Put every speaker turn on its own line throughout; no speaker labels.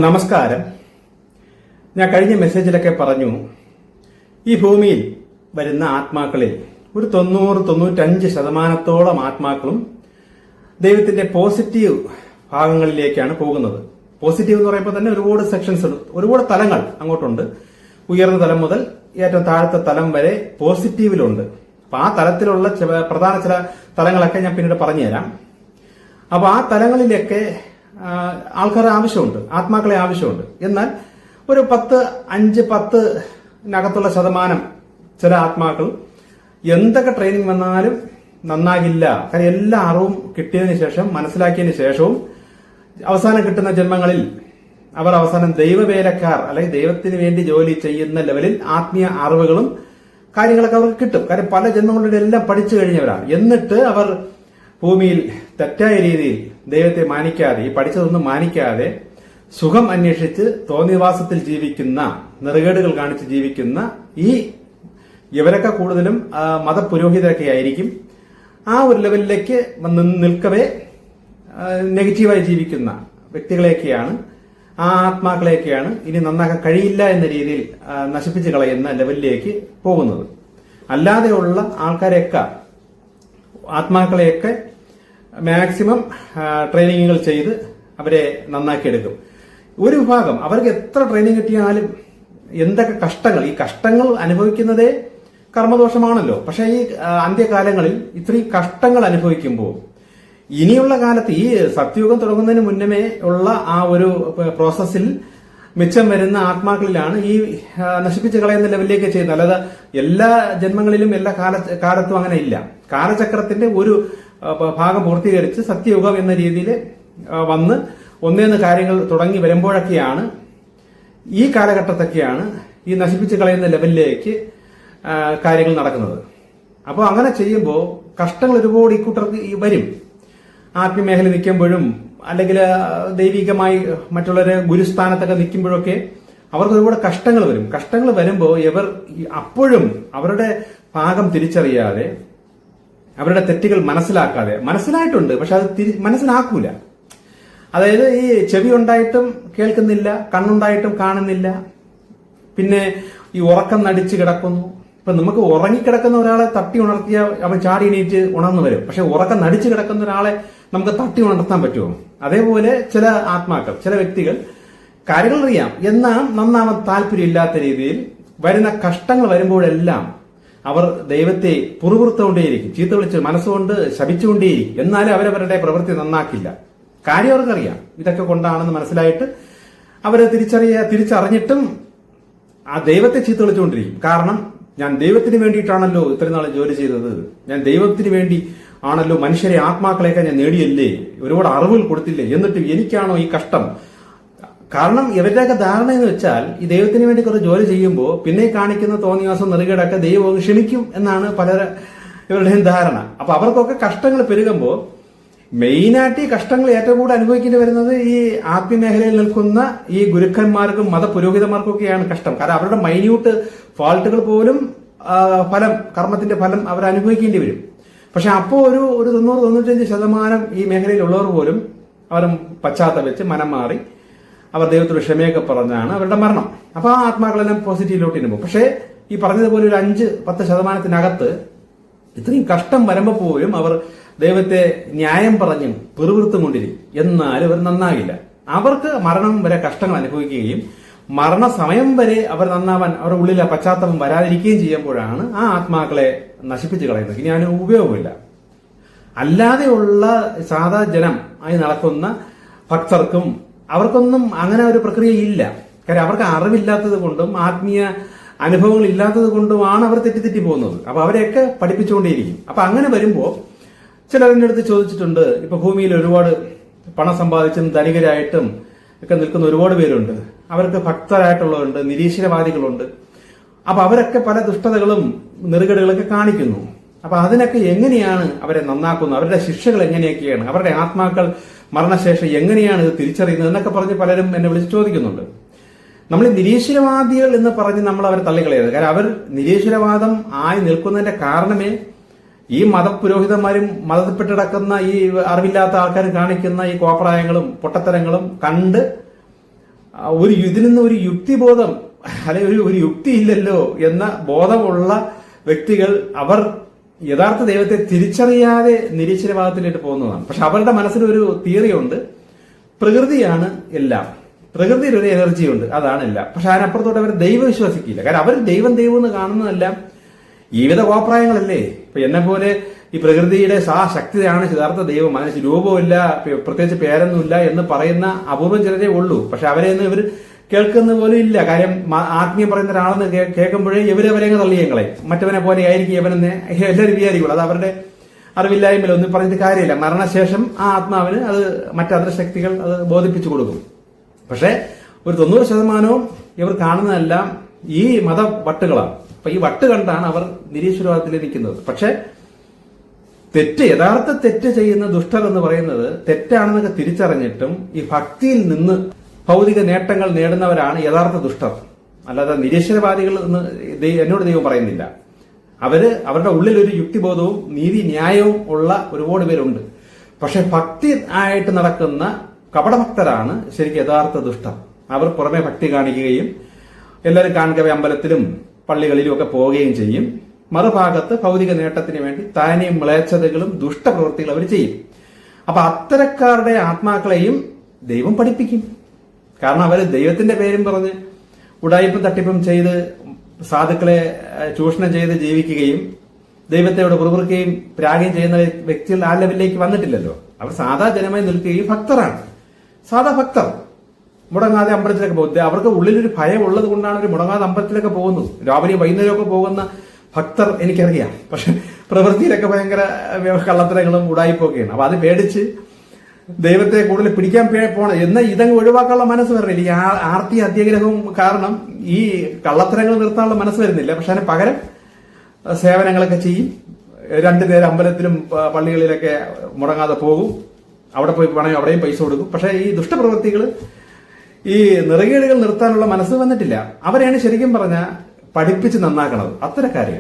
നമസ്കാരം. ഞാൻ കഴിഞ്ഞ മെസ്സേജിലൊക്കെ പറഞ്ഞു, ഈ ഭൂമിയിൽ വരുന്ന ആത്മാക്കളിൽ ഒരു 90-95% ആത്മാക്കളും ദൈവത്തിന്റെ പോസിറ്റീവ് ഭാഗങ്ങളിലേക്കാണ് പോകുന്നത്. പോസിറ്റീവ് എന്ന് പറയുമ്പോൾ തന്നെ ഒരുപാട് സെക്ഷൻസ് ഉണ്ട്, ഒരുപാട് തലങ്ങൾ അങ്ങോട്ടുണ്ട്. ഉയർന്ന തലം മുതൽ ഏറ്റവും താഴത്തെ തലം വരെ പോസിറ്റീവിലുണ്ട്. അപ്പൊ ആ തലത്തിലുള്ള പ്രധാന ചില തലങ്ങളൊക്കെ ഞാൻ പിന്നീട് പറഞ്ഞുതരാം. അപ്പൊ ആ തലങ്ങളിലൊക്കെ ആൾക്കാരെ ആവശ്യമുണ്ട്, ആത്മാക്കളെ ആവശ്യമുണ്ട്. എന്നാൽ ഒരു 5-10 ശതമാനം ചില ആത്മാക്കൾ എന്തൊക്കെ ട്രെയിനിങ് വന്നാലും നന്നാകില്ല. കാര്യം എല്ലാ അറിവും കിട്ടിയതിനു ശേഷം, മനസ്സിലാക്കിയതിനു ശേഷവും അവസാനം കിട്ടുന്ന ജന്മങ്ങളിൽ അവർ അവസാനം ദൈവവേലക്കാർ അല്ലെങ്കിൽ ദൈവത്തിന് വേണ്ടി ജോലി ചെയ്യുന്ന ലെവലിൽ ആത്മീയ അറിവുകളും കാര്യങ്ങളൊക്കെ അവർക്ക് കിട്ടും. കാര്യം പല ജന്മങ്ങളുടെ എല്ലാം പഠിച്ചു കഴിഞ്ഞവരാണ്. എന്നിട്ട് അവർ ഭൂമിയിൽ തെറ്റായ രീതിയിൽ ദൈവത്തെ മാനിക്കാതെ, ഈ പഠിച്ചതൊന്നും മാനിക്കാതെ സുഖം അന്വേഷിച്ച് തോന്നിവാസത്തിൽ ജീവിക്കുന്ന, നെറുകേടുകൾ കാണിച്ച് ജീവിക്കുന്ന ഇവരൊക്കെ കൂടുതലും മതപുരോഹിതരൊക്കെ ആയിരിക്കും. ആ ഒരു ലെവലിലേക്ക് നിൽക്കവേ നെഗറ്റീവായി ജീവിക്കുന്ന വ്യക്തികളെയൊക്കെയാണ്, ആ ആത്മാക്കളെയൊക്കെയാണ് ഇനി നന്നാക്കാൻ കഴിയില്ല എന്ന രീതിയിൽ നശിപ്പിച്ച് കളയുന്ന ലെവലിലേക്ക് പോകുന്നത്. അല്ലാതെയുള്ള ആൾക്കാരെയൊക്കെ, ആത്മാക്കളെയൊക്കെ മാക്സിമം ട്രെയിനിങ്ങുകൾ ചെയ്ത് അവരെ നന്നാക്കിയെടുക്കും. ഒരു വിഭാഗം അവർക്ക് എത്ര ട്രെയിനിങ് കിട്ടിയാലും എന്തൊക്കെ കഷ്ടങ്ങൾ, ഈ കഷ്ടങ്ങൾ അനുഭവിക്കുന്നതേ കർമ്മദോഷമാണല്ലോ. പക്ഷെ ഈ അന്ത്യകാലങ്ങളിൽ ഇത്രയും കഷ്ടങ്ങൾ അനുഭവിക്കുമ്പോൾ ഇനിയുള്ള കാലത്ത് ഈ സത്യയുഗം തുടങ്ങുന്നതിന് മുന്നമേ ഉള്ള ആ ഒരു പ്രോസസ്സിൽ മിച്ചം വരുന്ന ആത്മാക്കളിലാണ് ഈ നശിപ്പിച്ച് കളയുന്ന ലെവലിലേക്ക് ചെയ്യുന്നത്. അല്ലാതെ എല്ലാ ജന്മങ്ങളിലും എല്ലാ കാലത്തും അങ്ങനെ ഇല്ല. കാലചക്രത്തിന്റെ ഒരു ഭാഗം പൂർത്തീകരിച്ച് സത്യയുഗം എന്ന രീതിയിൽ വന്ന് ഒന്നേന്ന് കാര്യങ്ങൾ തുടങ്ങി വരുമ്പോഴൊക്കെയാണ്, ഈ കാലഘട്ടത്തൊക്കെയാണ് ഈ നശിപ്പിച്ച് കളയുന്ന ലെവലിലേക്ക് കാര്യങ്ങൾ നടക്കുന്നത്. അപ്പോൾ അങ്ങനെ ചെയ്യുമ്പോൾ കഷ്ടങ്ങൾ ഒരുപാട് ഇക്കൂട്ടർക്ക് വരും. ആത്മീയമേഖല നിൽക്കുമ്പോഴും അല്ലെങ്കിൽ ദൈവികമായി മറ്റുള്ളവരെ ഗുരുസ്ഥാനത്തൊക്കെ നിൽക്കുമ്പോഴൊക്കെ അവർക്ക് ഒരുപാട് കഷ്ടങ്ങൾ വരും. കഷ്ടങ്ങൾ വരുമ്പോൾ ഇവർ അപ്പോഴും അവരുടെ ഭാഗം തിരിച്ചറിയാതെ, അവരുടെ തെറ്റുകൾ മനസ്സിലാക്കാതെ, മനസ്സിലായിട്ടുണ്ട് പക്ഷെ അത് മനസ്സിലാക്കൂല. അതായത് ഈ ചെവി ഉണ്ടായിട്ടും കേൾക്കുന്നില്ല, കണ്ണുണ്ടായിട്ടും കാണുന്നില്ല, പിന്നെ ഈ ഉറക്കം നടിച്ച് കിടക്കുന്നു. ഇപ്പൊ നമുക്ക് ഉറങ്ങിക്കിടക്കുന്ന ഒരാളെ തട്ടി ഉണർത്തിയ അവൻ ചാടി എണീറ്റ് ഉണർന്നു വരും. പക്ഷെ ഉറക്കം നടിച്ച് കിടക്കുന്ന ഒരാളെ നമുക്ക് തട്ടി ഉണർത്താൻ പറ്റുമോ? അതേപോലെ ചില ആത്മാക്കൾ, ചില വ്യക്തികൾ കാര്യങ്ങൾ അറിയാം, എന്നാൽ നന്നാവാൻ താല്പര്യമില്ലാത്ത രീതിയിൽ വരുന്ന കഷ്ടങ്ങൾ വരുമ്പോഴെല്ലാം അവർ ദൈവത്തെ പുറപുറത്തുകൊണ്ടേയിരിക്കും, ചീത്ത വിളിച്ച് മനസ്സുകൊണ്ട് ശപിച്ചുകൊണ്ടേയിരിക്കും. എന്നാലും അവരവരുടെ പ്രവൃത്തി നന്നാക്കില്ല. കാര്യം അവർക്കറിയാം ഇതൊക്കെ കൊണ്ടാണെന്ന് മനസ്സിലായിട്ട് അവരെ തിരിച്ചറിഞ്ഞിട്ടും ആ ദൈവത്തെ ചീത്ത വിളിച്ചുകൊണ്ടിരിക്കും. കാരണം ഞാൻ ദൈവത്തിന് വേണ്ടിയിട്ടാണല്ലോ ഇത്രയും നാളെ ജോലി ചെയ്തത്, ഞാൻ ദൈവത്തിന് വേണ്ടി ആണല്ലോ മനുഷ്യരെ, ആത്മാക്കളെയൊക്കെ ഞാൻ നേടിയല്ലേ, ഒരുപാട് അറിവുകൾ കൊടുത്തില്ലേ, എന്നിട്ട് എനിക്കാണോ ഈ കഷ്ടം? കാരണം ഇവരുടെയൊക്കെ ധാരണ എന്ന് വെച്ചാൽ ഈ ദൈവത്തിന് വേണ്ടി കുറച്ച് ജോലി ചെയ്യുമ്പോൾ പിന്നെ കാണിക്കുന്ന തോന്നിവാസം നെറുകേടൊക്കെ ദൈവം ക്ഷമിക്കും എന്നാണ് ഇവരുടെയും ധാരണ. അപ്പൊ അവർക്കൊക്കെ കഷ്ടങ്ങൾ പെരുകുമ്പോൾ മെയിനായിട്ട് ഈ കഷ്ടങ്ങൾ ഏറ്റവും കൂടുതൽ അനുഭവിക്കേണ്ടി വരുന്നത് ഈ ആത്മീയമേഖലയിൽ നിൽക്കുന്ന ഈ ഗുരുക്കന്മാർക്കും മതപുരോഹിതന്മാർക്കൊക്കെയാണ് കഷ്ടം. കാരണം അവരുടെ മൈന്യൂട്ട് ഫാൾട്ടുകൾ പോലും കർമ്മത്തിന്റെ ഫലം അവർ അനുഭവിക്കേണ്ടി വരും. പക്ഷെ അപ്പോൾ ഒരു 90-95% ഈ മേഖലയിലുള്ളവർ പോലും അവർ പശ്ചാത്തപിച്ച് മനം മാറി അവർ ദൈവത്തോട് ക്ഷമയൊക്കെ പറഞ്ഞാണ് അവരുടെ മരണം. അപ്പൊ ആ ആത്മാക്കളെല്ലാം പോസിറ്റീവിലോട്ട് ഇടുമ്പോൾ, പക്ഷേ ഈ പറഞ്ഞതുപോലെ ഒരു 5-10% ഇത്രയും കഷ്ടം വരുമ്പോൾ പോലും അവർ ദൈവത്തെ ന്യായം പറഞ്ഞും പിറുപിറുത്തും കൊണ്ടിരിക്കും. എന്നാലും അവർ നന്നാകില്ല. അവർക്ക് മരണം വരെ കഷ്ടങ്ങൾ അനുഭവിക്കുകയും മരണസമയം വരെ അവർ നന്നാവാൻ അവരുടെ ഉള്ളിൽ പശ്ചാത്തലം വരാതിരിക്കുകയും ചെയ്യുമ്പോഴാണ് ആ ആത്മാക്കളെ നശിപ്പിച്ച് കളയുന്നത്. ഇനി അതിന് ഉപയോഗമില്ല. അല്ലാതെയുള്ള സാധാ ജനം ആയി നടക്കുന്ന ഭക്തർക്കും അവർക്കൊന്നും അങ്ങനെ ഒരു പ്രക്രിയ ഇല്ല. കാര്യം അവർക്ക് അറിവില്ലാത്തത് കൊണ്ടും ആത്മീയ അനുഭവങ്ങൾ ഇല്ലാത്തത് കൊണ്ടുമാണ് അവർ തെറ്റി പോകുന്നത്. അപ്പൊ അവരെയൊക്കെ പഠിപ്പിച്ചുകൊണ്ടേയിരിക്കും. അപ്പൊ അങ്ങനെ വരുമ്പോ ചിലരുടെ അടുത്ത് ചോദിച്ചിട്ടുണ്ട്, ഇപ്പൊ ഭൂമിയിൽ ഒരുപാട് പണം സമ്പാദിച്ചും ധനികരായിട്ടും ഒക്കെ നിൽക്കുന്ന ഒരുപാട് പേരുണ്ട്. അവർക്ക് ഭക്തരായിട്ടുള്ളവരുണ്ട്, നിരീശ്വരവാദികളുണ്ട്. അപ്പൊ അവരൊക്കെ പല ദുഷ്ടതകളും നെറുകേടുകളൊക്കെ കാണിക്കുന്നു. അപ്പൊ അതിനൊക്കെ എങ്ങനെയാണ് അവരെ നന്നാക്കുന്നത്? അവരുടെ ശിക്ഷകൾ എങ്ങനെയൊക്കെയാണ്? അവരുടെ ആത്മാക്കൾ മരണശേഷം എങ്ങനെയാണ് ഇത് തിരിച്ചറിയുന്നത് എന്നൊക്കെ പറഞ്ഞ് പലരും എന്നെ വിളിച്ച് ചോദിക്കുന്നുണ്ട്. നമ്മൾ നിരീശ്വരവാദികൾ എന്ന് പറഞ്ഞ് നമ്മൾ അവരെ തള്ളിക്കളയരുത്. കാരണം അവർ നിരീശ്വരവാദം ആയി നിൽക്കുന്നതിന്റെ കാരണമേ ഈ മതപുരോഹിതന്മാരും മതത്തിൽപ്പെട്ട് കിടക്കുന്ന ഈ അറിവില്ലാത്ത ആൾക്കാരും കാണിക്കുന്ന ഈ കോപ്രായങ്ങളും പൊട്ടത്തരങ്ങളും കണ്ട് ഇതിൽ നിന്ന് ഒരു യുക്തിബോധം അല്ലെങ്കിൽ ഒരു യുക്തി ഇല്ലല്ലോ എന്ന ബോധമുള്ള വ്യക്തികൾ അവർ യഥാർത്ഥ ദൈവത്തെ തിരിച്ചറിയാതെ നിരീശ്വരവാദത്തിലേക്ക് പോകുന്നതാണ്. പക്ഷെ അവരുടെ മനസ്സിലൊരു തിയറി ഉണ്ട്, പ്രകൃതിയാണ് എല്ലാം, പ്രകൃതിയിൽ ഒരു എനർജി ഉണ്ട്, അതാണ് എല്ലാം. പക്ഷെ അതിനപ്പുറത്തോട്ട് അവർ ദൈവം വിശ്വസിക്കില്ല. കാരണം അവർ ദൈവം എന്ന് കാണുന്നതെല്ലാം ജീവിത കോപ്രായങ്ങളല്ലേ. ഇപ്പൊ എന്നെ പോലെ ഈ പ്രകൃതിയുടെ ശക്തിയാണ് യഥാർത്ഥ ദൈവം, അതിന് രൂപമില്ല, പ്രത്യേകിച്ച് പേരൊന്നുമില്ല എന്ന് പറയുന്ന അപൂർവം ചിലരേ ഉള്ളൂ. പക്ഷെ അവരെയൊന്നും ഇവർ കേൾക്കുന്ന പോലും ഇല്ല. കാര്യം ആത്മീയം പറയുന്ന ഒരാളെന്ന് കേൾക്കുമ്പോഴേ ഇവരവരെങ്ങ് തള്ളിയങ്ങളെ, മറ്റവനെ പോലെ ആയിരിക്കും ഇവനെന്ന് എല്ലാവരും വിചാരിക്കുള്ളൂ. അത് അവരുടെ അറിവില്ലായ്മയില്ല, ഒന്നും പറഞ്ഞിട്ട് കാര്യമില്ല. മരണശേഷം ആ ആത്മാവിന് അത് മറ്റതര ശക്തികൾ അത് ബോധിപ്പിച്ചു കൊടുക്കും. പക്ഷെ ഒരു 90% ഇവർ കാണുന്നതെല്ലാം ഈ മതവട്ടുകളാണ്. അപ്പൊ ഈ വട്ട് കണ്ടാണ് അവർ നിരീശ്വരവാദത്തിൽ നിൽക്കുന്നത്. പക്ഷെ യഥാർത്ഥ തെറ്റ് ചെയ്യുന്ന ദുഷ്ടർ എന്ന് പറയുന്നത് തെറ്റാണെന്നൊക്കെ തിരിച്ചറിഞ്ഞിട്ടും ഈ ഭക്തിയിൽ നിന്ന് ഭൗതിക നേട്ടങ്ങൾ നേടുന്നവരാണ് യഥാർത്ഥ ദുഷ്ടർ. അല്ലാതെ നിരീശ്വരവാദികൾ എന്ന് എന്നോട് ദൈവം പറയുന്നില്ല. അവരുടെ ഉള്ളിൽ ഒരു യുക്തിബോധവും നീതി ന്യായവും ഉള്ള ഒരുപാട് പേരുണ്ട്. പക്ഷെ ഭക്തി ആയിട്ട് നടക്കുന്ന കപടഭക്തരാണ് ശരിക്കും യഥാർത്ഥ ദുഷ്ടർ. അവർ പുറമെ ഭക്തി കാണിക്കുകയും എല്ലാവരും കാണുക അമ്പലത്തിലും പള്ളികളിലും ഒക്കെ പോവുകയും ചെയ്യും. മറുഭാഗത്ത് ഭൗതിക നേട്ടത്തിന് വേണ്ടി താനെയും മ്ലേച്ഛതകളും ദുഷ്ടപ്രവൃത്തികളും അവർ ചെയ്യും. അപ്പൊ അത്തരക്കാരുടെ ആത്മാക്കളെയും ദൈവം പഠിപ്പിക്കും. കാരണം അവർ ദൈവത്തിന്റെ പേരും പറഞ്ഞ് ഉടായിപ്പും തട്ടിപ്പും ചെയ്ത് സാധുക്കളെ ചൂഷണം ചെയ്ത് ജീവിക്കുകയും ദൈവത്തോട് പുറകുറുക്കുകയും പ്രാഗുകയും ചെയ്യുന്ന വ്യക്തികൾ ആ ലെവലിലേക്ക് വന്നിട്ടില്ലല്ലോ. അവർ സാധാ ജനമായി നിൽക്കുകയും ഭക്തരാണ്, സാധാ ഭക്തർ. മുടങ്ങാതെ അമ്പലത്തിലൊക്കെ പോകുന്നത് അവർക്ക് ഉള്ളിലൊരു ഭയം ഉള്ളത് കൊണ്ടാണ് അവർ മുടങ്ങാതെ അമ്പലത്തിലൊക്കെ പോകുന്നത്. രാവിലെ വൈകുന്നേരമൊക്കെ പോകുന്ന ഭക്തർ എനിക്കറിയാം. പക്ഷെ പ്രവൃത്തിയിലൊക്കെ ഭയങ്കര കള്ളത്തരങ്ങളും ഉടായിപ്പൊക്കെയാണ്. അപ്പൊ അത് പേടിച്ച് ദൈവത്തെ കൂടുതൽ പിടിക്കാൻ പോണം എന്നാൽ ഇതങ്ങ് ഒഴിവാക്കാനുള്ള മനസ്സ് വരണില്ല. ഈ ആർത്തി അത്യാഗ്രഹവും കാരണം ഈ കള്ളത്തരങ്ങൾ നിർത്താനുള്ള മനസ്സ് വരുന്നില്ല. പക്ഷെ അതിന് പകരം സേവനങ്ങളൊക്കെ ചെയ്യും. 2 നേരം അമ്പലത്തിലും പള്ളികളിലൊക്കെ മുടങ്ങാതെ പോകും. അവിടെ പോയി വേണമെങ്കിൽ അവിടെയും പൈസ കൊടുക്കും. പക്ഷെ ഈ ദുഷ്ടപ്രവൃത്തികൾ, ഈ നിറകേടുകൾ നിർത്താനുള്ള മനസ്സ് വന്നിട്ടില്ല. അവരെയാണ് ശരിക്കും പറഞ്ഞാൽ പഠിപ്പിച്ച് നന്നാക്കണത്. അത്തരക്കാരെ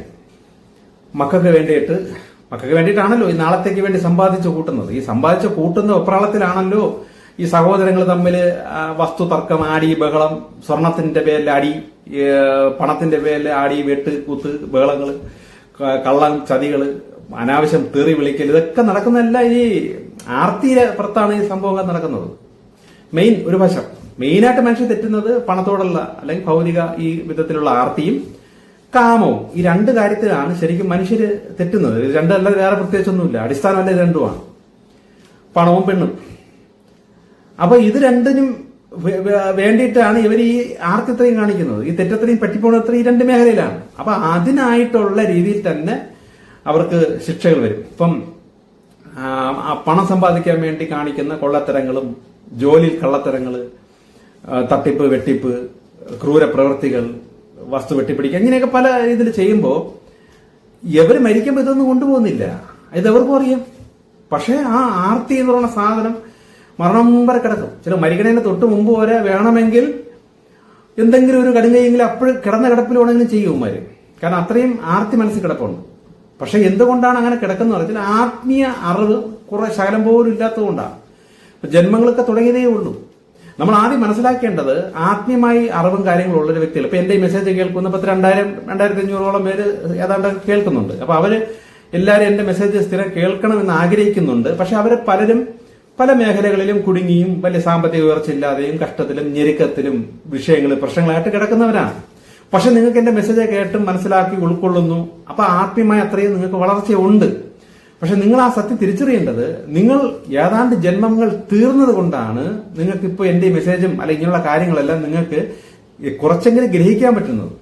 മക്കൾക്ക് വേണ്ടിയിട്ടാണല്ലോ ഈ നാളത്തേക്ക് വേണ്ടി സമ്പാദിച്ചു കൂട്ടുന്നത്. ഈ സമ്പാദിച്ചു കൂട്ടുന്ന വെപ്രാളത്തിലാണല്ലോ ഈ സഹോദരങ്ങൾ തമ്മിൽ വസ്തു തർക്കം, ആടി ബഹളം, സ്വർണത്തിന്റെ പേരിൽ അടി, പണത്തിന്റെ പേരിൽ ആടി വെട്ട് കുത്ത് ബഹളങ്ങള്, കള്ളം ചതികള്, അനാവശ്യം തെറി വിളിക്കൽ, ഇതൊക്കെ നടക്കുന്നതല്ല ഈ ആർത്തിയുടെ പുറത്താണ് ഈ സംഭവങ്ങൾ നടക്കുന്നത്. ഒരു വശം മെയിനായിട്ട് മനുഷ്യർ തെറ്റുന്നത് പണത്തോടുള്ള അല്ലെങ്കിൽ ഭൗതിക ഈ വിധത്തിലുള്ള ആർത്തിയും കാമവും. ഈ 2 കാര്യത്തിലാണ് ശരിക്കും മനുഷ്യര് തെറ്റുന്നത്. ഇത് രണ്ടല്ല, വേറെ പ്രത്യേകിച്ചൊന്നുമില്ല, അടിസ്ഥാനമല്ല, ഇത് രണ്ടുമാണ്, പണവും പെണ്ണും. അപ്പൊ ഇത് രണ്ടിനും വേണ്ടിയിട്ടാണ് ഇവർ ഈ ആർത്തിത്രയും കാണിക്കുന്നത്. ഈ തെറ്റത്രയും പറ്റിപ്പോണത്രയും ഈ 2 മേഖലയിലാണ്. അപ്പൊ അതിനായിട്ടുള്ള രീതിയിൽ തന്നെ അവർക്ക് ശിക്ഷകൾ വരും. ഇപ്പം പണം സമ്പാദിക്കാൻ വേണ്ടി കാണിക്കുന്ന കൊള്ളത്തരങ്ങളും, ജോലിയിൽ കള്ളത്തരങ്ങള്, തട്ടിപ്പ്, വെട്ടിപ്പ്, ക്രൂര പ്രവൃത്തികൾ, വസ്തു വെട്ടിപ്പിടിക്കുക, ഇങ്ങനെയൊക്കെ പല ഇതിൽ ചെയ്യുമ്പോൾ ഇവർ മരിക്കുമ്പോൾ ഇതൊന്നും കൊണ്ടുപോകുന്നില്ല. ഇത് എവർക്കും അറിയാം. പക്ഷെ ആ ആർത്തി എന്ന് പറയുന്ന സാധനം മരണം വരെ കിടക്കും. ചില മരിക്കണേന് തൊട്ട് മുമ്പ് വരെ വേണമെങ്കിൽ എന്തെങ്കിലും ഒരു കടുങ്കയെങ്കിലും അപ്പോഴും കിടന്ന കിടപ്പിൽ വേണമെങ്കിലും ചെയ്യുമാര്. കാരണം അത്രയും ആർത്തി മനസ്സിൽ കിടപ്പുണ്ട്. പക്ഷെ എന്തുകൊണ്ടാണ് അങ്ങനെ കിടക്കുന്നത് പറഞ്ഞാൽ ആത്മീയ അറിവ് കുറെ ശകലം പോലും ഇല്ലാത്തതുകൊണ്ടാണ്. ജന്മങ്ങളൊക്കെ തുടങ്ങിയതേ ഉള്ളൂ. നമ്മൾ ആദ്യം മനസ്സിലാക്കേണ്ടത് ആത്മീയമായി അറിവും കാര്യങ്ങളും ഉള്ളൊരു വ്യക്തികൾ. ഇപ്പൊ എന്റെ ഈ മെസ്സേജ് കേൾക്കുന്ന 2000-2500ഓളം പേര് ഏതാണ്ട് കേൾക്കുന്നുണ്ട്. അപ്പൊ അവര് എല്ലാവരും എന്റെ മെസ്സേജ് സ്ഥിരം കേൾക്കണമെന്ന് ആഗ്രഹിക്കുന്നുണ്ട്. പക്ഷെ അവര് പലരും പല മേഖലകളിലും കുടുങ്ങിയും വലിയ സാമ്പത്തിക ഉയർച്ചയില്ലാതെയും കഷ്ടത്തിലും ഞെരുക്കത്തിലും പ്രശ്നങ്ങളായിട്ട് കിടക്കുന്നവരാണ്. പക്ഷെ നിങ്ങൾക്ക് എന്റെ മെസ്സേജ് കേട്ടും മനസ്സിലാക്കി ഉൾക്കൊള്ളുന്നു. അപ്പൊ ആത്മീയമായി അത്രയും നിങ്ങൾക്ക് വളർച്ചയുണ്ട്. പക്ഷെ നിങ്ങൾ ആ സത്യം തിരിച്ചറിയേണ്ടത് നിങ്ങൾ ഏതാണ്ട് ജന്മങ്ങൾ തീർന്നത് കൊണ്ടാണ് നിങ്ങൾക്ക് ഇപ്പോൾ എന്റെ മെസ്സേജും അല്ലെങ്കിൽ ഇങ്ങനെയുള്ള കാര്യങ്ങളെല്ലാം നിങ്ങൾക്ക് കുറച്ചെങ്കിലും ഗ്രഹിക്കാൻ പറ്റുന്നത്.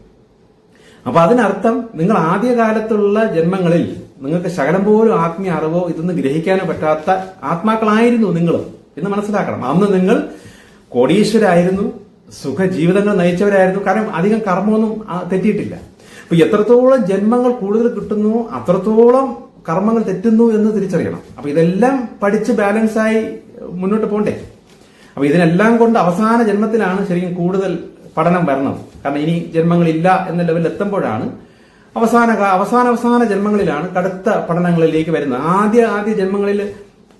അപ്പൊ അതിനർത്ഥം നിങ്ങൾ ആദ്യകാലത്തുള്ള ജന്മങ്ങളിൽ നിങ്ങൾക്ക് ശകലം പോലും ആത്മീയ അറിവോ ഇതൊന്നും ഗ്രഹിക്കാനോ പറ്റാത്ത ആത്മാക്കളായിരുന്നു നിങ്ങൾ എന്ന് മനസ്സിലാക്കണം. അന്ന് നിങ്ങൾ കോടീശ്വരായിരുന്നു, സുഖജീവിതങ്ങൾ നയിച്ചവരായിരുന്നു. കാരണം അധികം കർമ്മമൊന്നും തെറ്റിയിട്ടില്ല. അപ്പൊ എത്രത്തോളം ജന്മങ്ങൾ കൂടുതൽ കിട്ടുന്നു അത്രത്തോളം കർമ്മങ്ങൾ തെറ്റുന്നു എന്ന് തിരിച്ചറിയണം. അപ്പൊ ഇതെല്ലാം പഠിച്ച് ബാലൻസായി മുന്നോട്ട് പോകണ്ടേ. അപ്പൊ ഇതിനെല്ലാം കൊണ്ട് അവസാന ജന്മത്തിലാണ് ശരിക്കും കൂടുതൽ പഠനം വരണം. കാരണം ഇനി ജന്മങ്ങളില്ല എന്ന ലെവലിൽ എത്തുമ്പോഴാണ് അവസാന ജന്മങ്ങളിലാണ് കടുത്ത പഠനങ്ങളിലേക്ക് വരുന്നത്. ആദ്യ ജന്മങ്ങളിൽ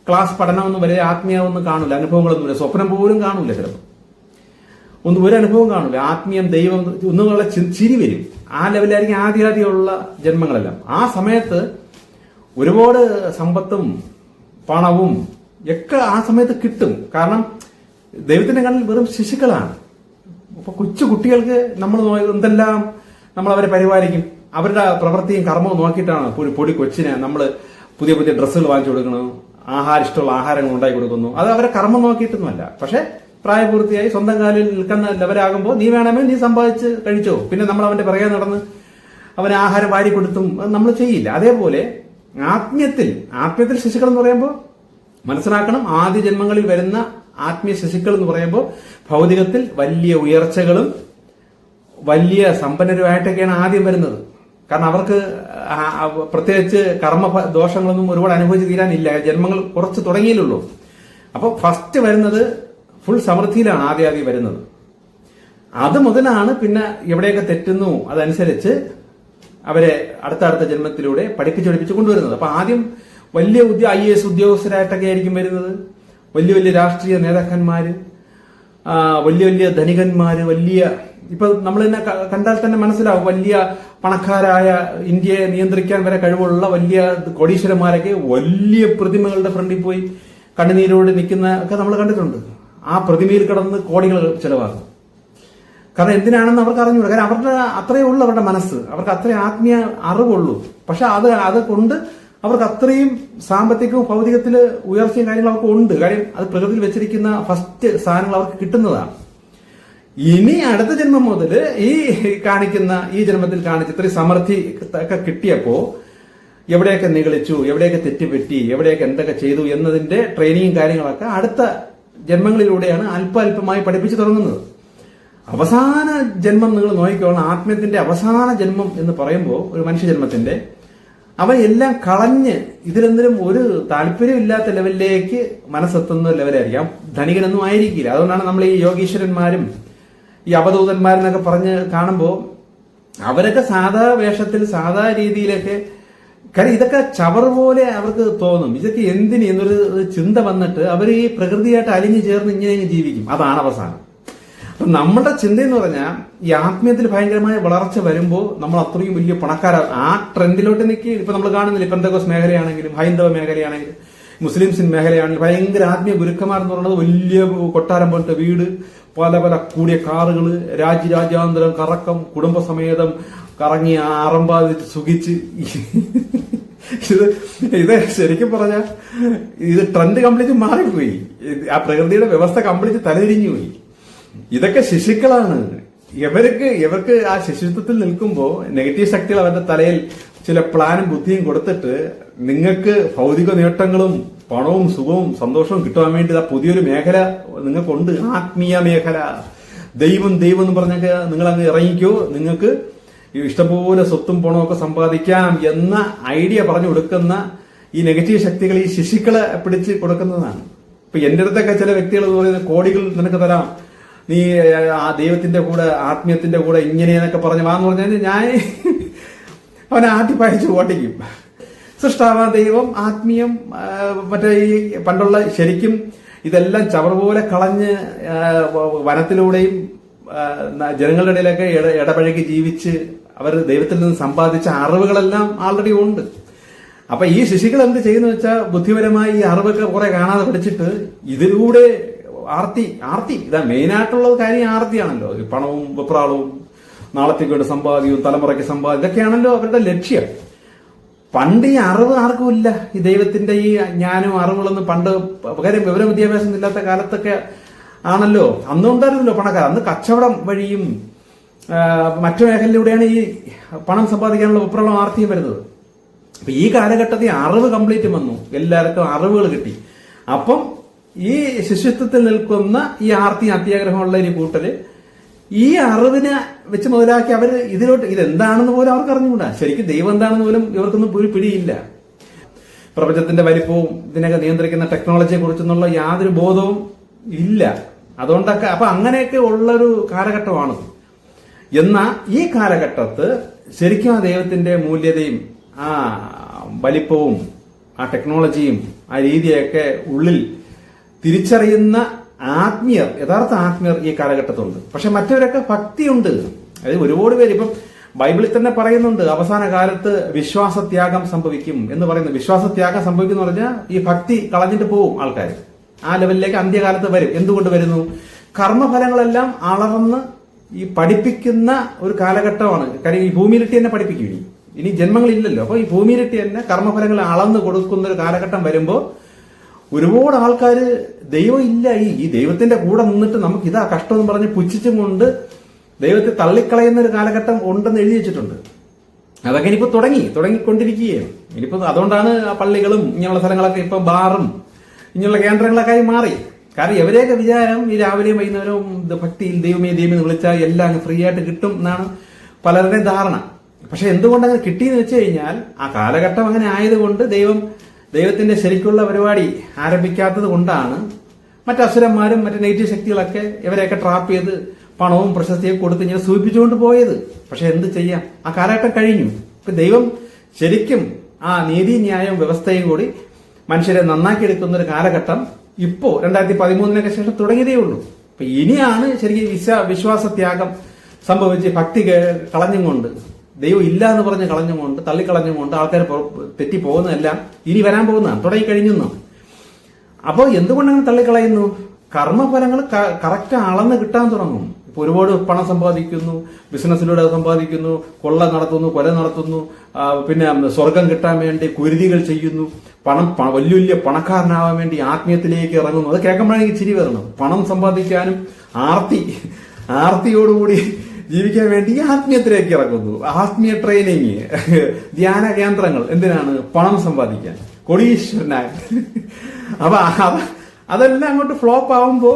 ക്ലാസ് പഠനമൊന്നും വലിയ ആത്മീയമൊന്നും കാണൂല, അനുഭവങ്ങളൊന്നുമില്ല, സ്വപ്നം പോലും കാണൂല. ചിലപ്പോൾ ഒരു അനുഭവം കാണില്ല. ആത്മീയം, ദൈവം ഒന്നുള്ള ചിരി വരും. ആ ലെവലായിരിക്കും ആദ്യമുള്ള ജന്മങ്ങളെല്ലാം. ആ സമയത്ത് ഒരുപാട് സമ്പത്തും പണവും ഒക്കെ ആ സമയത്ത് കിട്ടും. കാരണം ദൈവത്തിന്റെ കണ്ണിൽ വെറും ശിശുക്കളാണ്. അപ്പൊ കൊച്ചു കുട്ടികൾക്ക് നമ്മൾ എന്തെല്ലാം നമ്മൾ അവരെ പരിപാലിക്കും. അവരുടെ പ്രവൃത്തിയും കർമ്മവും നോക്കിയിട്ടാണ് ഒരു പൊടി കൊച്ചിന് നമ്മൾ പുതിയ പുതിയ ഡ്രസ്സുകൾ വാങ്ങിച്ചു കൊടുക്കണം, ഇഷ്ടമുള്ള ആഹാരങ്ങൾ ഉണ്ടാക്കി കൊടുക്കുന്നു. അത് അവരെ കർമ്മം നോക്കിയിട്ടൊന്നുമല്ല. പക്ഷെ പ്രായപൂർത്തിയായി സ്വന്തം കാലിൽ നിൽക്കുന്ന ലെവലാകുമ്പോൾ നീ വേണമെങ്കിൽ നീ സമ്പാദിച്ച് കഴിച്ചോ, പിന്നെ നമ്മൾ അവന്റെ പിറകെ നടന്ന് അവന് ആഹാരം വാരി കൊടുത്തും നമ്മൾ ചെയ്യില്ല. അതേപോലെ ആത്മീയത്തിൽ ശിശുക്കൾ എന്ന് പറയുമ്പോൾ മനസ്സിലാക്കണം, ആദ്യ ജന്മങ്ങളിൽ വരുന്ന ആത്മീയ ശിശുക്കൾ എന്ന് പറയുമ്പോൾ ഭൗതികത്തിൽ വലിയ ഉയർച്ചകളും വലിയ സമ്പന്നരുമായിട്ടൊക്കെയാണ് ആദ്യം വരുന്നത്. കാരണം അവർക്ക് പ്രത്യേകിച്ച് കർമ്മ ദോഷങ്ങളൊന്നും ഒരുപാട് അനുഭവിച്ച് തീരാനില്ല, ജന്മങ്ങൾ കുറച്ച് തുടങ്ങിയില്ലുള്ളൂ. അപ്പൊ ഫസ്റ്റ് വരുന്നത് ഫുൾ സമൃദ്ധിയിലാണ് ആദ്യം വരുന്നത്. അത് മുതലാണ് പിന്നെ എവിടെയൊക്കെ തെറ്റുന്നു അതനുസരിച്ച് അവരെ അടുത്ത ജന്മത്തിലൂടെ പഠിപ്പിച്ച് കൊണ്ടുവരുന്നത്. അപ്പൊ ആദ്യം വലിയ IAS ഉദ്യോഗസ്ഥരായിട്ടൊക്കെ ആയിരിക്കും വരുന്നത്, വലിയ രാഷ്ട്രീയ നേതാക്കന്മാര്, വലിയ ധനികന്മാര്, ഇപ്പൊ നമ്മൾ തന്നെ കണ്ടാൽ തന്നെ മനസ്സിലാവും, വലിയ പണക്കാരായ ഇന്ത്യയെ നിയന്ത്രിക്കാൻ വരെ കഴിവുള്ള വലിയ കോടീശ്വരന്മാരൊക്കെ വലിയ പ്രതിമകളുടെ ഫ്രണ്ടിൽ പോയി കണ്ണുനീരോട് നിൽക്കുന്ന ഒക്കെ നമ്മൾ കണ്ടിട്ടുണ്ട്. ആ പ്രതിമയിൽ കിടന്ന് കോടികൾ ചെലവാകും. കാരണം എന്തിനാണെന്ന് അവർക്ക് അറിഞ്ഞൂടാ. കാരണം അവരുടെ അത്രയേ ഉള്ളൂ അവരുടെ മനസ്സ്, അവർക്ക് അത്രയും ആത്മീയ അറിവുള്ളൂ. പക്ഷെ അത് കൊണ്ട് അവർക്ക് അത്രയും സാമ്പത്തികവും ഭൗതികത്തില് ഉയർച്ചയും കാര്യങ്ങളും അവർക്ക് ഉണ്ട്. കാര്യം അത് പ്രകൃതിയിൽ വെച്ചിരിക്കുന്ന ഫസ്റ്റ് സാധനങ്ങൾ അവർക്ക് കിട്ടുന്നതാണ്. ഇനി അടുത്ത ജന്മം മുതൽ ഈ ജന്മത്തിൽ കാണിച്ച ഇത്രയും സമൃദ്ധി ഒക്കെ കിട്ടിയപ്പോ എവിടെയൊക്കെ നിഗളിച്ചു, എവിടെയൊക്കെ തെറ്റുപറ്റി, എവിടെയൊക്കെ എന്തൊക്കെ ചെയ്തു എന്നതിന്റെ ട്രെയിനിങ്ങും കാര്യങ്ങളൊക്കെ അടുത്ത ജന്മങ്ങളിലൂടെയാണ് അല്പമായി പഠിപ്പിച്ചു തുടങ്ങുന്നത്. അവസാന ജന്മം നിങ്ങൾ നോക്കിക്കോളണം. ആത്മീയത്തിന്റെ അവസാന ജന്മം എന്ന് പറയുമ്പോൾ ഒരു മനുഷ്യജന്മത്തിന്റെ അവൻ എല്ലാം കളഞ്ഞ് ഇതിലെന്തിനും ഒരു താല്പര്യമില്ലാത്ത ലെവലിലേക്ക് മനസ്സെത്തുന്ന ലെവലായിരിക്കും. ധനികനൊന്നും ആയിരിക്കില്ല. അതുകൊണ്ടാണ് നമ്മൾ ഈ യോഗീശ്വരന്മാരും ഈ അവധൂതന്മാരെന്നൊക്കെ പറഞ്ഞ് കാണുമ്പോൾ അവരൊക്കെ സാധാ വേഷത്തിൽ സാധാ രീതിയിലൊക്കെ, കാര്യം ഇതൊക്കെ ചവർ പോലെ അവർക്ക് തോന്നും. ഇതൊക്കെ എന്തിന് എന്നൊരു ചിന്ത വന്നിട്ട് അവർ ഈ പ്രകൃതിയായിട്ട് അലിഞ്ഞു ചേർന്ന് ഇങ്ങനെ ജീവിക്കും. അതാണ് അവസാനം. അപ്പൊ നമ്മുടെ ചിന്ത എന്ന് പറഞ്ഞാൽ ഈ ആത്മീയത്തിൽ ഭയങ്കരമായ വളർച്ച വരുമ്പോൾ നമ്മൾ അത്രയും വലിയ പണക്കാരാണ്. ആ ട്രെൻഡിലോട്ട് നിൽക്കി ഇപ്പൊ നമ്മൾ കാണുന്നില്ല. പെന്തക്കോസ് മേഖലയാണെങ്കിലും ഹൈന്ദവ മേഖലയാണെങ്കിലും മുസ്ലിംസിൻ മേഖലയാണെങ്കിലും ഭയങ്കര ആത്മീയ ഗുരുക്കന്മാർ എന്ന് പറയുന്നത് വലിയ കൊട്ടാരം പോലത്തെ വീട്, പല കൂടിയ കാറുകള്, രാജ്യാന്തരം കറക്കം, കുടുംബസമേതം കറങ്ങി ആറമ്പാതിച്ച് സുഖിച്ച്. ഇത് ശരിക്കും പറഞ്ഞ ഇത് ട്രെൻഡ് കംപ്ലീറ്റ് മാറിപ്പോയി. ആ പ്രകൃതിയുടെ വ്യവസ്ഥ കംപ്ലീറ്റ് തലതിരിഞ്ഞു പോയി. ഇതൊക്കെ ശിശുക്കളാണ്. ഇവർക്ക് ആ ശിശുത്വത്തിൽ നിൽക്കുമ്പോൾ നെഗറ്റീവ് ശക്തികൾ അവരുടെ തലയിൽ ചില പ്ലാനും ബുദ്ധിയും കൊടുത്തിട്ട് നിങ്ങൾക്ക് ഭൗതിക നേട്ടങ്ങളും പണവും സുഖവും സന്തോഷവും കിട്ടാൻ വേണ്ടി പുതിയൊരു മേഖല നിങ്ങൾക്കുണ്ട്, ആത്മീയ മേഖല. ദൈവം എന്ന് പറഞ്ഞൊക്കെ നിങ്ങൾ അങ്ങ് ഇറങ്ങിക്കോ, നിങ്ങൾക്ക് ഇഷ്ടംപോലെ സ്വത്തും പണവും ഒക്കെ സമ്പാദിക്കാം എന്ന ഐഡിയ പറഞ്ഞു കൊടുക്കുന്ന ഈ നെഗറ്റീവ് ശക്തികൾ ഈ ശിശുക്കളെ പിടിച്ച് കൊടുക്കുന്നതാണ്. ഇപ്പൊ എന്റെ അടുത്തൊക്കെ ചില വ്യക്തികൾ പറയുന്നത് കോടികൾ നിനക്ക് തരാം, നീ ആ ദൈവത്തിന്റെ കൂടെ ആത്മീയത്തിന്റെ കൂടെ ഇങ്ങനെയെന്നൊക്കെ പറഞ്ഞു വാന്ന് പറഞ്ഞാൽ ഞാൻ അവനെ ആട്ടിപ്പായച്ച് ഓട്ടിക്കും. സൃഷ്ടാവാ ദൈവം, ആത്മീയം, മറ്റേ ഈ പണ്ടുള്ള ശരിക്കും ഇതെല്ലാം ചവർ പോലെ കളഞ്ഞ് വനത്തിലൂടെയും ജനങ്ങളുടെ ഇടയിലൊക്കെ ഇടപഴകി ജീവിച്ച് അവർ ദൈവത്തിൽ നിന്ന് സമ്പാദിച്ച അറിവുകളെല്ലാം ആൾറെഡി ഉണ്ട്. അപ്പൊ ഈ ശിശുക്കൾ എന്ത് ചെയ്യുന്ന വെച്ചാൽ ബുദ്ധിപരമായി ഈ അറിവൊക്കെ കുറെ കാണാതെ പഠിച്ചിട്ട് ഇതിലൂടെ ആർത്തി ഇതാ മെയിനായിട്ടുള്ള കാര്യം ആർത്തിയാണല്ലോ. ഈ പണവും വെപ്രാളവും നാളത്തേക്ക് വേണ്ടി സമ്പാദ്യവും തലമുറയ്ക്ക് സമ്പാദ്യം ഇതൊക്കെയാണല്ലോ അവരുടെ ലക്ഷ്യം. പണ്ട് ഈ അറിവ് ആർക്കും ഇല്ല. ഈ ദൈവത്തിന്റെ ഈ ജ്ഞാനവും അറിവുകളൊന്നും പണ്ട് കാര്യം വിവര വിദ്യാഭ്യാസം ഇല്ലാത്ത കാലത്തൊക്കെ ആണല്ലോ. അന്നുണ്ടായിരുന്നല്ലോ പണക്കാർ. അന്ന് കച്ചവടം വഴിയും മറ്റു മേഖലയിലൂടെയാണ് ഈ പണം സമ്പാദിക്കാനുള്ള വെപ്രാളം ആർത്തിയും വരുന്നത്. അപ്പൊ ഈ കാലഘട്ടത്തിൽ അറിവ് കംപ്ലീറ്റ് വന്നു, എല്ലാവർക്കും അറിവുകൾ കിട്ടി. അപ്പം ഈ ശിശുത്വത്തിൽ നിൽക്കുന്ന ഈ ആർത്തി അത്യാഗ്രഹമുള്ള ഈ കൂട്ടര് ഈ അറിവിനെ വെച്ച് മുതലാക്കി അവർ ഇതെന്താണെന്ന് പോലും അവർക്ക് അറിഞ്ഞുകൂടാ. ശരിക്കും ദൈവം എന്താണെന്ന് പോലും ഇവർക്കൊന്നും ഒരു പിടിയില്ല. പ്രപഞ്ചത്തിന്റെ വലിപ്പവും ഇതിനൊക്കെ നിയന്ത്രിക്കുന്ന ടെക്നോളജിയെ കുറിച്ചെന്നുള്ള യാതൊരു ബോധവും ഇല്ല. അതുകൊണ്ടൊക്കെ അപ്പൊ അങ്ങനെയൊക്കെ ഉള്ളൊരു കാലഘട്ടമാണ്. എന്നാൽ ഈ കാലഘട്ടത്ത് ശരിക്കും ആ ദൈവത്തിന്റെ മൂല്യതയും ആ വലിപ്പവും ആ ടെക്നോളജിയും ആ രീതിയൊക്കെ ഉള്ളിൽ തിരിച്ചറിയുന്ന ആത്മീയർ, യഥാർത്ഥ ആത്മീയർ ഈ കാലഘട്ടത്തുണ്ട്. പക്ഷെ മറ്റവരൊക്കെ ഭക്തിയുണ്ട്. അതായത് ഒരുപാട് പേര് ഇപ്പം ബൈബിളിൽ തന്നെ പറയുന്നുണ്ട്, അവസാന കാലത്ത് വിശ്വാസത്യാഗം സംഭവിക്കും എന്ന് പറയുന്നു. വിശ്വാസത്യാഗം സംഭവിക്കും എന്ന് പറഞ്ഞാൽ ഈ ഭക്തി കളഞ്ഞിട്ട് പോവും ആൾക്കാർ. ആ ലെവലിലേക്ക് അന്ത്യകാലത്ത് വരും. എന്തുകൊണ്ട് വരുന്നു? കർമ്മഫലങ്ങളെല്ലാം അളർന്ന് ഈ പഠിപ്പിക്കുന്ന ഒരു കാലഘട്ടമാണ്. കാര്യം ഈ ഭൂമിയിലിട്ട് തന്നെ പഠിപ്പിക്കും. ഇനി ജന്മങ്ങളില്ലല്ലോ. അപ്പൊ ഈ ഭൂമിയിലിട്ട് തന്നെ കർമ്മഫലങ്ങൾ അളന്ന് കൊടുക്കുന്ന ഒരു കാലഘട്ടം വരുമ്പോൾ ഒരുപാട് ആൾക്കാർ ദൈവം ഇല്ല, ഈ ദൈവത്തിന്റെ കൂടെ നിന്നിട്ട് നമുക്ക് ഇതാ കഷ്ടം എന്ന് പറഞ്ഞ് പുച്ഛിച്ചും കൊണ്ട് ദൈവത്തെ തള്ളിക്കളയുന്ന ഒരു കാലഘട്ടം ഉണ്ടെന്ന് എഴുതി വെച്ചിട്ടുണ്ട്. അതൊക്കെ ഇനിയിപ്പോ തുടങ്ങിക്കൊണ്ടിരിക്കുകയാണ്. ഇനിയിപ്പോ അതുകൊണ്ടാണ് ആ പള്ളികളും ഇങ്ങനെയുള്ള സ്ഥലങ്ങളൊക്കെ ഇപ്പൊ ബാറും ഇങ്ങനെയുള്ള കേന്ദ്രങ്ങളൊക്കെ ആയി മാറി. കാരണം ഇവരെയൊക്കെ വിചാരം ഈ രാവിലെയും വൈകുന്നേരവും ഭക്തിയിൽ ദൈവമേ ദൈവമെന്ന് വിളിച്ചാൽ എല്ലാം ഫ്രീ ആയിട്ട് കിട്ടും എന്നാണ് പലരുടെയും ധാരണ. പക്ഷെ എന്തുകൊണ്ട് അങ്ങനെ കിട്ടിയെന്ന് വെച്ച് കഴിഞ്ഞാൽ ആ കാലഘട്ടം അങ്ങനെ ആയതുകൊണ്ട് ദൈവത്തിന്റെ ശരിക്കുള്ള പരിപാടി ആരംഭിക്കാത്തത് കൊണ്ടാണ് മറ്റ് അസുരന്മാരും മറ്റ് നെഗറ്റീവ് ശക്തികളൊക്കെ ഇവരെയൊക്കെ ട്രാപ്പ് ചെയ്ത് പണവും പ്രശസ്തിയും കൊടുത്ത് ഇങ്ങനെ സൂചിപ്പിച്ചുകൊണ്ട് പോയത്. പക്ഷെ എന്ത് ചെയ്യാം, ആ കാലഘട്ടം കഴിഞ്ഞു. ഇപ്പൊ ദൈവം ശരിക്കും ആ നീതിന്യായവും വ്യവസ്ഥയും കൂടി മനുഷ്യരെ നന്നാക്കിയെടുക്കുന്ന ഒരു കാലഘട്ടം ഇപ്പോ 2013 ശേഷം തുടങ്ങിയതേ ഉള്ളൂ. അപ്പൊ ഇനിയാണ് ശരിക്കും വിശ്വാസത്യാഗം സംഭവിച്ച് ഭക്തി കളഞ്ഞും കൊണ്ട്, ദൈവം ഇല്ല എന്ന് പറഞ്ഞ് കളഞ്ഞും കൊണ്ട്, തള്ളിക്കളഞ്ഞും കൊണ്ട് ആൾക്കാർ തെറ്റിപ്പോകുന്നതെല്ലാം ഇനി വരാൻ പോകുന്നതാണ്, തുടങ്ങിക്കഴിഞ്ഞു. അപ്പോൾ എന്തുകൊണ്ടങ്ങനെ തള്ളിക്കളയുന്നു? കർമ്മഫലങ്ങൾ കറക്റ്റ് അളന്ന് കിട്ടാൻ തുടങ്ങും. ഇപ്പൊ ഒരുപാട് പണം സമ്പാദിക്കുന്നു, ബിസിനസ്സിലൂടെ സമ്പാദിക്കുന്നു, കൊള്ള നടത്തുന്നു, കൊല നടത്തുന്നു, പിന്നെ സ്വർഗം കിട്ടാൻ വേണ്ടി കുരുതികൾ ചെയ്യുന്നു, വലിയ വലിയ പണക്കാരനാവാൻ വേണ്ടി ആത്മീയത്തിലേക്ക് ഇറങ്ങുന്നു. അത് കേൾക്കുമ്പോഴാണ് എനിക്ക് ചിരി വരണം. പണം സമ്പാദിക്കാനും ആർത്തിയോടുകൂടി ജീവിക്കാൻ വേണ്ടി ആത്മീയത്തിലേക്ക് ഇറങ്ങുന്നു. ആത്മീയ ട്രെയിനിങ്, ധ്യാന കേന്ദ്രങ്ങൾ എന്തിനാണ്? പണം സമ്പാദിക്കാൻ, കോടീശ്വരനായ. അപ്പൊ അതെല്ലാം അങ്ങോട്ട് ഫ്ലോപ്പ് ആവുമ്പോ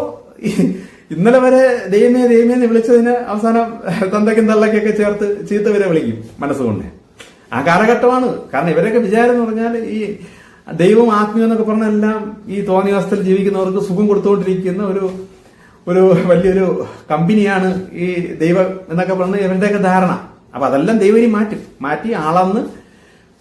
ഇന്നലെ വരെ ദൈവമേ വിളിച്ചതിന് അവസാനം തന്തയ്ക്കും തള്ളക്കൊക്കെ ചേർത്ത് ചീത്ത വരെ വിളിക്കും മനസ്സുകൊണ്ട്. ആ കാലഘട്ടമാണ്. കാരണം ഇവരൊക്കെ വിചാരം എന്ന് പറഞ്ഞാൽ ഈ ദൈവം ആത്മീയം എന്നൊക്കെ പറഞ്ഞ എല്ലാം ഈ തോന്നിയവസ്ഥയിൽ ജീവിക്കുന്നവർക്ക് സുഖം കൊടുത്തുകൊണ്ടിരിക്കുന്ന ഒരു വലിയൊരു കമ്പനിയാണ് ഈ ദൈവം എന്നൊക്കെ പറഞ്ഞ ഇവരുടെയൊക്കെ ധാരണ. അപ്പൊ അതെല്ലാം ദൈവം ഇനി മാറ്റി അളന്ന്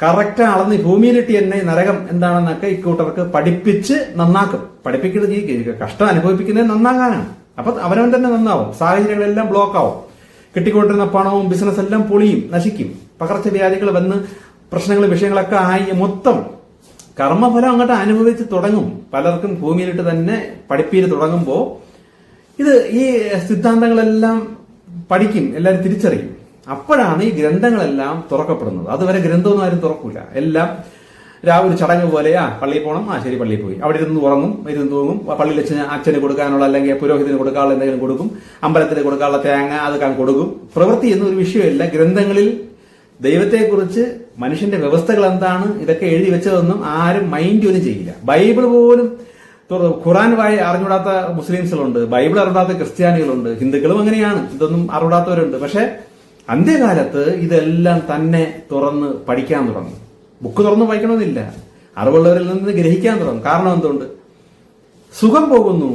കറക്റ്റ് അളന്ന് ഭൂമിയിലിട്ട് തന്നെ നരകം എന്താണെന്നൊക്കെ ഇക്കൂട്ടർക്ക് പഠിപ്പിച്ച് നന്നാക്കും. പഠിപ്പിക്കുന്നത് ഈ കഷ്ടം അനുഭവിപ്പിക്കുന്നത് നന്നാകാനാണ്. അപ്പൊ അവനവൻ തന്നെ നന്നാവും. സാഹചര്യങ്ങളെല്ലാം ബ്ലോക്ക് ആവും. കിട്ടിക്കൊണ്ടിരുന്ന പണവും ബിസിനസ് എല്ലാം പൊളിയും, നശിക്കും. പകർച്ചവ്യാധികൾ വന്ന് പ്രശ്നങ്ങളും വിഷയങ്ങളൊക്കെ ആയി മൊത്തം കർമ്മഫലം അങ്ങോട്ട് അനുഭവിച്ച് തുടങ്ങും. പലർക്കും ഭൂമിയിലിട്ട് തന്നെ പഠിപ്പീര് തുടങ്ങുമ്പോൾ ഈ സിദ്ധാന്തങ്ങളെല്ലാം പഠിക്കും, എല്ലാവരും തിരിച്ചറിയും. അപ്പോഴാണ് ഈ ഗ്രന്ഥങ്ങളെല്ലാം തുറക്കപ്പെടുന്നത്. അതുവരെ ഗ്രന്ഥമൊന്നും ആരും തുറക്കൂല. എല്ലാം രാവിലെ ചടങ്ങ് പോലെയാ, പള്ളിയിൽ പോകണം, ശരി പള്ളിയിൽ പോയി, അവിടെ ഇരുന്ന് ഉറങ്ങും, ഇരുന്ന് തൂങ്ങും. പള്ളിയിൽ അച്ഛന് കൊടുക്കാനുള്ള അല്ലെങ്കിൽ പുരോഹിതന് കൊടുക്കാനുള്ള എന്തെങ്കിലും കൊടുക്കും, അമ്പലത്തിന് കൊടുക്കാനുള്ള തേങ്ങ അത് കൊടുക്കും. പ്രവൃത്തി എന്നൊരു വിഷയമില്ല. ഗ്രന്ഥങ്ങളിൽ ദൈവത്തെക്കുറിച്ച് മനുഷ്യന്റെ വ്യവസ്ഥകൾ എന്താണ് ഇതൊക്കെ എഴുതി വെച്ചതൊന്നും ആരും മൈൻഡ് ഒന്നും ചെയ്യില്ല. ബൈബിൾ പോലും ഖുറാൻ അറിഞ്ഞൂടാത്ത മുസ്ലിംസുകളുണ്ട്, ബൈബിൾ അറിഞ്ഞൂടാത്ത ക്രിസ്ത്യാനികളുണ്ട്, ഹിന്ദുക്കളും അങ്ങനെയാണ്. ഇതൊന്നും അറിഞ്ഞൂടാത്തവരുണ്ട്. പക്ഷെ അന്ത്യകാലത്ത് ഇതെല്ലാം തന്നെ തുറന്ന് പഠിക്കാൻ തുടങ്ങും. ബുക്ക് തുറന്ന് വായിക്കണമെന്നില്ല, അറിവുള്ളവരിൽ നിന്ന് ഗ്രഹിക്കാൻ തുടങ്ങും. കാരണം എന്തുകൊണ്ട്? സുഖം പോകുന്നു.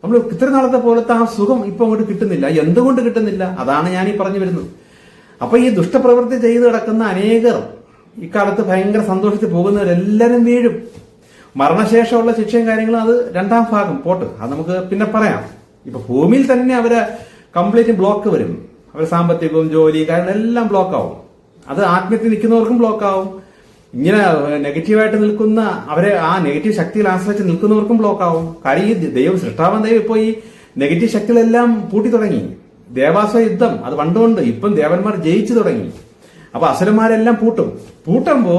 നമ്മൾ ഇത്ര നാളത്തെ പോലത്തെ ആ സുഖം ഇപ്പൊ അങ്ങോട്ട് കിട്ടുന്നില്ല. എന്തുകൊണ്ട് കിട്ടുന്നില്ല? അതാണ് ഞാൻ ഈ പറഞ്ഞു വരുന്നത്. അപ്പൊ ഈ ദുഷ്ടപ്രവൃത്തി ചെയ്തു കിടക്കുന്ന അനേകർ ഇക്കാലത്ത് ഭയങ്കര സന്തോഷത്തിൽ പോകുന്നവരെല്ലാരും വീഴും. മരണശേഷമുള്ള ശിക്ഷയും കാര്യങ്ങളും അത് രണ്ടാം ഭാഗം പോട്ട്, അത് നമുക്ക് പിന്നെ പറയാം. ഇപ്പൊ ഭൂമിയിൽ തന്നെ അവരെ കംപ്ലീറ്റ് ബ്ലോക്ക് വരും. അവർ സാമ്പത്തികവും ജോലി കാര്യങ്ങളും എല്ലാം ബ്ലോക്ക് ആവും. അത് ആത്മഹത്യ നിൽക്കുന്നവർക്കും ബ്ലോക്ക് ആവും. ഇങ്ങനെ നെഗറ്റീവായിട്ട് നിൽക്കുന്ന അവരെ ആ നെഗറ്റീവ് ശക്തിയിൽ ആശ്രയിച്ച് നിൽക്കുന്നവർക്കും ബ്ലോക്ക് ആവും. കാര്യം ഈ ദൈവം സൃഷ്ടാവൻ ദൈവം ഇപ്പൊ ഈ നെഗറ്റീവ് ശക്തികളെല്ലാം പൂട്ടി തുടങ്ങി. ദേവാസുര യുദ്ധം അത് പണ്ടുകൊണ്ട് ഇപ്പം ദേവന്മാർ ജയിച്ചു തുടങ്ങി. അപ്പൊ അസുരന്മാരെല്ലാം പൂട്ടുമ്പോ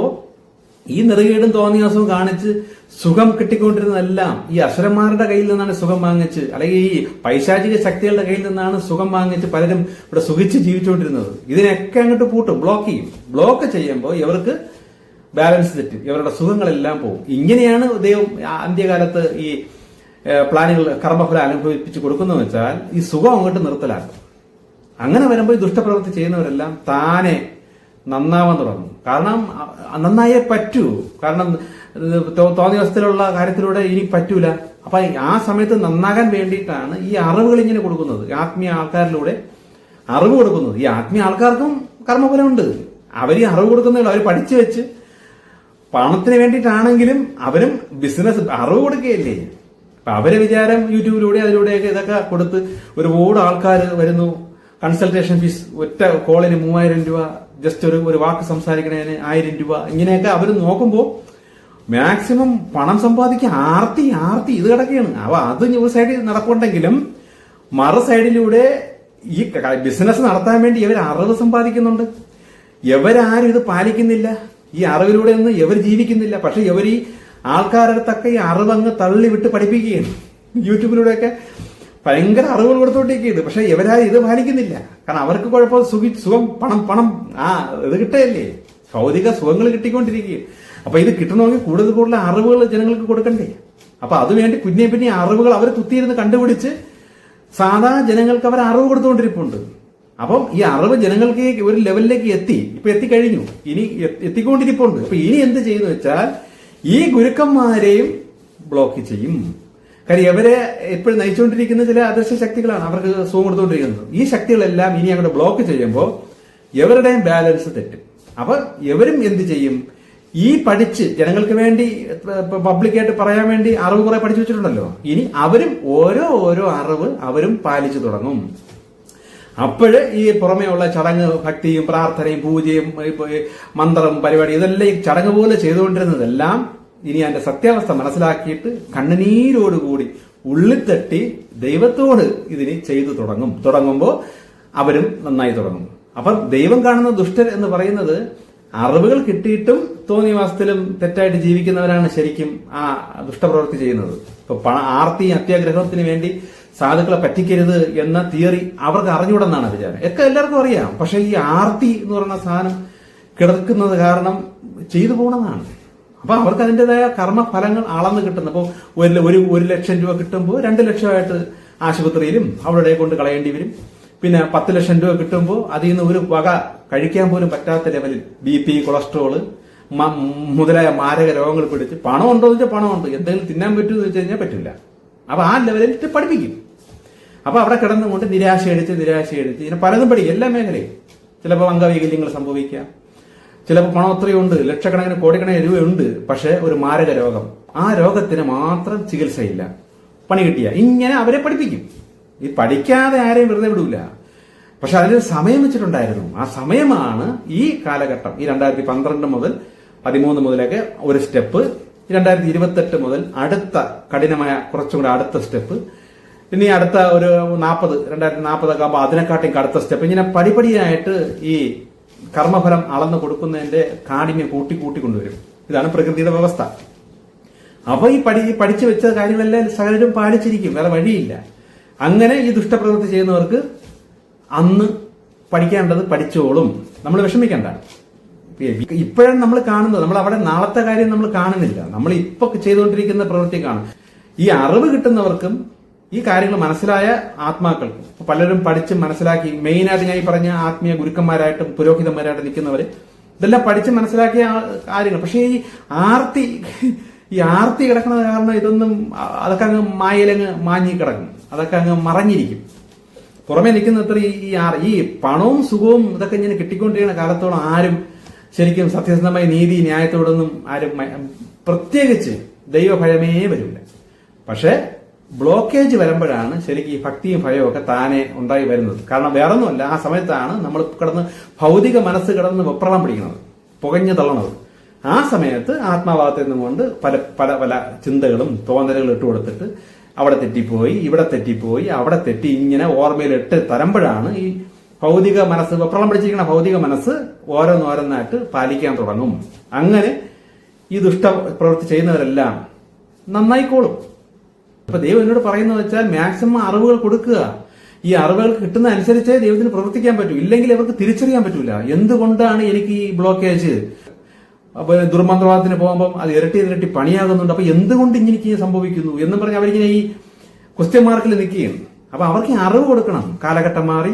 ഈ നെറുകേടും തോന്നിയാസവും കാണിച്ച് സുഖം കിട്ടിക്കൊണ്ടിരുന്നതെല്ലാം ഈ അസുരന്മാരുടെ കയ്യിൽ നിന്നാണ് സുഖം വാങ്ങിച്ച്, അല്ലെങ്കിൽ ഈ പൈശാചിക ശക്തികളുടെ കയ്യിൽ നിന്നാണ് സുഖം വാങ്ങിച്ച് പലരും ഇവിടെ സുഖിച്ച് ജീവിച്ചുകൊണ്ടിരുന്നത്. ഇതിനൊക്കെ അങ്ങോട്ട് ബ്ലോക്ക് ചെയ്യും. ബ്ലോക്ക് ചെയ്യുമ്പോൾ ഇവർക്ക് ബാലൻസ് തെറ്റും, ഇവരുടെ സുഖങ്ങളെല്ലാം പോകും. ഇങ്ങനെയാണ് ദൈവം അന്ത്യകാലത്ത് ഈ പ്ലാനുകൾ കർമ്മഫലം അനുഭവിപ്പിച്ച് കൊടുക്കുന്നതെന്ന് വെച്ചാൽ ഈ സുഖം അങ്ങോട്ട് നിർത്തലാക്കും. അങ്ങനെ വരുമ്പോൾ ഈ ദുഷ്ടപ്രവൃത്തി ചെയ്യുന്നവരെല്ലാം താനെ നന്നാവാൻ തുടങ്ങും. കാരണം നന്നായേ പറ്റൂ. കാരണം തോന്നിയ അവസ്ഥയിലുള്ള കാര്യത്തിലൂടെ ഇനി പറ്റൂല. അപ്പൊ ആ സമയത്ത് നന്നാകാൻ വേണ്ടിയിട്ടാണ് ഈ അറിവുകൾ ഇങ്ങനെ കൊടുക്കുന്നത്. ആത്മീയ ആൾക്കാരിലൂടെ അറിവ് കൊടുക്കുന്നത്. ഈ ആത്മീയ ആൾക്കാർക്കും കർമ്മഫലമുണ്ട്. അവർ ഈ അറിവ് കൊടുക്കുന്നില്ല, അവർ പഠിച്ചു വെച്ച് പണത്തിന് വേണ്ടിയിട്ടാണെങ്കിലും അവരും ബിസിനസ് അറിവ് കൊടുക്കുകയല്ലേ. അപ്പൊ അവരെ വിചാരം യൂട്യൂബിലൂടെ അതിലൂടെയൊക്കെ ഇതൊക്കെ കൊടുത്ത് ഒരുപാട് ആൾക്കാർ വരുന്നു, കൺസൾട്ടേഷൻ ഫീസ് ഒറ്റ കോളിന് 3000 രൂപ, ജസ്റ്റ് ഒരു വാക്ക് സംസാരിക്കണതിന് 1000 രൂപ, ഇങ്ങനെയൊക്കെ അവർ നോക്കുമ്പോൾ മാക്സിമം പണം സമ്പാദിക്കാൻ ആർത്തി ഇത് കിടക്കുകയാണ്. അപ്പൊ അത് ഒരു സൈഡിൽ നടപ്പുണ്ടെങ്കിലും മറു സൈഡിലൂടെ ഈ ബിസിനസ് നടത്താൻ വേണ്ടി ഇവർ അറിവ് സമ്പാദിക്കുന്നുണ്ട്. ഇവരാരും ഇത് പാലിക്കുന്നില്ല, ഈ അറിവിലൂടെ ഒന്നും ഇവർ ജീവിക്കുന്നില്ല. പക്ഷെ ഇവർ ഈ ആൾക്കാരുടെ അടുത്തൊക്കെ ഈ അറിവങ്ങ് തള്ളി വിട്ട് പഠിപ്പിക്കുകയാണ്. യൂട്യൂബിലൂടെയൊക്കെ ഭയങ്കര അറിവുകൾ കൊടുത്തോണ്ടിരിക്കുകയാണ്. പക്ഷെ ഇവരാരും ഇത് പാലിക്കുന്നില്ല. കാരണം അവർക്ക് കുഴപ്പം സുഖം പണം ഇത് കിട്ടുകയല്ലേ, ഭൗതിക സുഖങ്ങൾ കിട്ടിക്കൊണ്ടിരിക്കുകയാണ്. അപ്പൊ ഇത് കിട്ടണമെങ്കിൽ കൂടുതൽ അറിവുകൾ ജനങ്ങൾക്ക് കൊടുക്കണ്ടേ? അപ്പൊ അതുവേണ്ടി പിന്നെ അറിവുകൾ അവർ കുത്തിയിരുന്ന് കണ്ടുപിടിച്ച് സാധാ ജനങ്ങൾക്ക് അവർ അറിവ് കൊടുത്തുകൊണ്ടിരിപ്പുണ്ട്. അപ്പം ഈ അറിവ് ജനങ്ങൾക്ക് ഒരു ലെവലിലേക്ക് ഇപ്പൊ എത്തിക്കഴിഞ്ഞു, ഇനി എത്തിക്കൊണ്ടിരിപ്പുണ്ട്. അപ്പൊ ഇനി എന്ത് ചെയ്യുന്നു വെച്ചാൽ ഈ ഗുരുക്കന്മാരെയും ബ്ലോക്ക് ചെയ്യും. കാര്യം ഇവരെ എപ്പോഴും നയിച്ചുകൊണ്ടിരിക്കുന്ന ചില അദൃശ്യ ശക്തികളാണ് അവർക്ക് സുഖം കൊടുത്തുകൊണ്ടിരിക്കുന്നത്. ഈ ശക്തികളെല്ലാം ഇനി അങ്ങോട്ട് ബ്ലോക്ക് ചെയ്യുമ്പോൾ ഇവരുടെയും ബാലൻസ് തെറ്റും. അപ്പൊ ഇവരും എന്ത് ചെയ്യും? ഈ പഠിച്ച് ജനങ്ങൾക്ക് വേണ്ടി പബ്ലിക്കായിട്ട് പറയാൻ വേണ്ടി അറിവ് കുറെ പഠിച്ചു വെച്ചിട്ടുണ്ടല്ലോ, ഇനി അവരും ഓരോ അറിവ് അവരും പാലിച്ചു തുടങ്ങും. അപ്പോഴ് ഈ പുറമേ ഉള്ള ചടങ്ങ്, ഭക്തിയും പ്രാർത്ഥനയും പൂജയും മന്ത്രം പരിപാടി ഇതെല്ലാം ഈ ചടങ്ങ് പോലെ ചെയ്തുകൊണ്ടിരുന്നതെല്ലാം ഇനി അതിന്റെ സത്യാവസ്ഥ മനസ്സിലാക്കിയിട്ട് കണ്ണുനീരോടുകൂടി ഉള്ളിൽ തട്ടി ദൈവത്തോട് ഇതിന് ചെയ്തു തുടങ്ങുമ്പോൾ അവരും നന്നായി തുടങ്ങും. അപ്പൊ ദൈവം കാണുന്ന ദുഷ്ടർ എന്ന് പറയുന്നത് അറിവുകൾ കിട്ടിയിട്ടും തോന്നിവാസത്തിലും തെറ്റായിട്ട് ജീവിക്കുന്നവരാണ് ശരിക്കും ആ ദുഷ്ടപ്രവൃത്തി ചെയ്യുന്നത്. ഇപ്പൊ ആർത്തി അത്യാഗ്രഹത്തിന് വേണ്ടി സാധുക്കളെ പറ്റിക്കരുത് എന്ന തിയറി അവർക്ക് അറിഞ്ഞുകൂടെന്നാണ് വിചാരം. എല്ലാവർക്കും അറിയാം. പക്ഷെ ഈ ആർത്തി എന്ന് പറയുന്ന സാധനം കിടക്കുന്നത് കാരണം ചെയ്തു പോകണമെന്നാണ്. അപ്പൊ അവർക്ക് അതിൻ്റെതായ കർമ്മഫലങ്ങൾ അളന്ന് കിട്ടുന്നു. അപ്പോൾ 1 ലക്ഷം രൂപ കിട്ടുമ്പോൾ 2 ലക്ഷമായിട്ട് ആശുപത്രിയിലും അവിടെ കൊണ്ട് കളയേണ്ടി വരും. പിന്നെ 10 ലക്ഷം രൂപ കിട്ടുമ്പോൾ അതിൽ നിന്ന് ഒരു വക കഴിക്കാൻ പോലും പറ്റാത്ത ലെവലിൽ BP, കൊളസ്ട്രോള് മുതലായ മാരക രോഗങ്ങൾ പിടിച്ച് പണം ഉണ്ടോ എന്ന് വെച്ചാൽ പണമുണ്ട്, എന്തെങ്കിലും തിന്നാൻ പറ്റുമെന്ന് വെച്ച് കഴിഞ്ഞാൽ പറ്റില്ല. അപ്പൊ ആ ലെവലിൽ പഠിപ്പിക്കും. അപ്പൊ അവിടെ കിടന്നുകൊണ്ട് നിരാശയടിച്ച് ഇങ്ങനെ പലതും പഠിക്കും, എല്ലാ മേഖലയും. ചിലപ്പോൾ അംഗവൈകല്യങ്ങൾ സംഭവിക്കാം, ചിലപ്പോൾ പണം അത്രയുണ്ട്, ലക്ഷക്കണക്കിന് കോടിക്കണക്കിന് രൂപയുണ്ട്, പക്ഷെ ഒരു മാരക രോഗം, ആ രോഗത്തിന് മാത്രം ചികിത്സയില്ല, പണി കിട്ടിയ ഇങ്ങനെ അവരെ പഠിപ്പിക്കും. ഈ പഠിക്കാതെ ആരെയും വെറുതെ വിടൂല. പക്ഷെ അതിനൊരു സമയം വെച്ചിട്ടുണ്ടായിരുന്നു. ആ സമയമാണ് ഈ കാലഘട്ടം. ഈ 2012 മുതൽ 13 മുതലൊക്കെ ഒരു സ്റ്റെപ്പ്, 2028 മുതൽ അടുത്ത കഠിനമായ കുറച്ചും കൂടെ അടുത്ത സ്റ്റെപ്പ്, ഇനി അടുത്ത ഒരു 2040 ഒക്കെ ആകുമ്പോൾ അതിനെക്കാട്ടിയും അടുത്ത സ്റ്റെപ്പ്, ഇങ്ങനെ പടിപടിയായിട്ട് ഈ കർമ്മഫലം അളന്നു കൊടുക്കുന്നതിന്റെ കാഠിന്യം കൂട്ടി കൊണ്ടുവരും. ഇതാണ് പ്രകൃതിയുടെ വ്യവസ്ഥ. അപ്പൊ ഈ പഠിച്ചു വെച്ച കാര്യങ്ങളെല്ലാം സകലരും പാലിച്ചിരിക്കും, വേറെ വഴിയില്ല. അങ്ങനെ ഈ ദുഷ്ടപ്രവൃത്തി ചെയ്യുന്നവർക്ക് അന്ന് പഠിക്കേണ്ടത് പഠിച്ചോളും, നമ്മൾ വിഷമിക്കണ്ട. ഇപ്പോഴാണ് നമ്മൾ കാണുന്നത്, നമ്മൾ അവിടെ നാളത്തെ കാര്യം നമ്മൾ കാണുന്നില്ല, നമ്മൾ ഇപ്പൊ ചെയ്തുകൊണ്ടിരിക്കുന്ന പ്രവൃത്തി കാണും. ഈ അറിവ് കിട്ടുന്നവർക്കും ഈ കാര്യങ്ങൾ മനസ്സിലായ ആത്മാക്കൾക്കും, പലരും പഠിച്ച് മനസ്സിലാക്കി, മെയിനായിട്ട് ഞാൻ ഈ പറഞ്ഞ ആത്മീയ ഗുരുക്കന്മാരായിട്ടും പുരോഹിതന്മാരായിട്ട് നിൽക്കുന്നവര് ഇതെല്ലാം പഠിച്ച് മനസ്സിലാക്കിയ കാര്യങ്ങൾ. പക്ഷേ ഈ ആർത്തി കിടക്കുന്നത് കാരണം ഇതൊന്നും അതൊക്കെ അങ്ങ് മായയിലങ്ങ് മാഞ്ഞി കിടക്കും, അതൊക്കെ അങ്ങ് മറഞ്ഞിരിക്കും. പുറമെ നിൽക്കുന്നത്ര ഈ പണവും സുഖവും ഇതൊക്കെ ഇങ്ങനെ കിട്ടിക്കൊണ്ടിരിക്കുന്ന കാലത്തോളം ആരും ശരിക്കും സത്യസന്ധമായ നീതി ന്യായത്തോടൊന്നും ആരും പ്രത്യേകിച്ച് ദൈവഭയമേ വരില്ല. പക്ഷെ ബ്ലോക്കേജ് വരുമ്പോഴാണ് ശരിക്കും ഈ ഭക്തിയും ഭയവും ഒക്കെ താനെ ഉണ്ടായി വരുന്നത്. കാരണം വേറൊന്നുമല്ല, ആ സമയത്താണ് നമ്മൾ കിടന്ന് ഭൗതിക മനസ്സ് കിടന്ന് വെപ്രളം പിടിക്കുന്നത്, പുകഞ്ഞു തള്ളണത്. ആ സമയത്ത് ആത്മാഭാവത്തിൽ നിന്നുകൊണ്ട് പല ചിന്തകളും തോന്നലുകളും ഇട്ടുകൊടുത്തിട്ട് അവിടെ തെറ്റിപ്പോയി, ഇവിടെ തെറ്റിപ്പോയി, അവിടെ തെറ്റി, ഇങ്ങനെ ഓർമ്മയിൽ ഇട്ട് തരുമ്പോഴാണ് ഈ ഭൗതിക മനസ്സ്, വെപ്രളം പിടിച്ചിരിക്കുന്ന ഭൗതിക മനസ്സ് ഓരോന്നോരോന്നായിട്ട് പാലിക്കാൻ തുടങ്ങും. അങ്ങനെ ഈ ദുഷ്ടപ്രവൃത്തി ചെയ്യുന്നവരെല്ലാം നന്നായിക്കോളും. ഇപ്പൊ ദൈവം എന്നോട് പറയുന്നത് വെച്ചാൽ മാക്സിമം അറിവുകൾ കൊടുക്കുക. ഈ അറിവുകൾ കിട്ടുന്ന അനുസരിച്ചേ ദൈവത്തിന് പ്രവർത്തിക്കാൻ പറ്റൂ, ഇല്ലെങ്കിൽ അവർക്ക് തിരിച്ചറിയാൻ പറ്റൂല എന്തുകൊണ്ടാണ് എനിക്ക് ഈ ബ്ലോക്കേജ്. അപ്പൊ ദുർമന്ത്രവാദത്തിന് പോകുമ്പോൾ അത് ഇരട്ടി പണിയാകുന്നുണ്ട്. അപ്പൊ എന്തുകൊണ്ട് ഇങ്ങനെ സംഭവിക്കുന്നു എന്നും പറഞ്ഞ് അവരിങ്ങനെ ഈ ക്വസ്റ്റ്യൻ മാർക്കിൽ നിൽക്കുകയാണ്. അപ്പൊ അവർക്ക് അറിവ് കൊടുക്കണം. കാലഘട്ടം മാറി,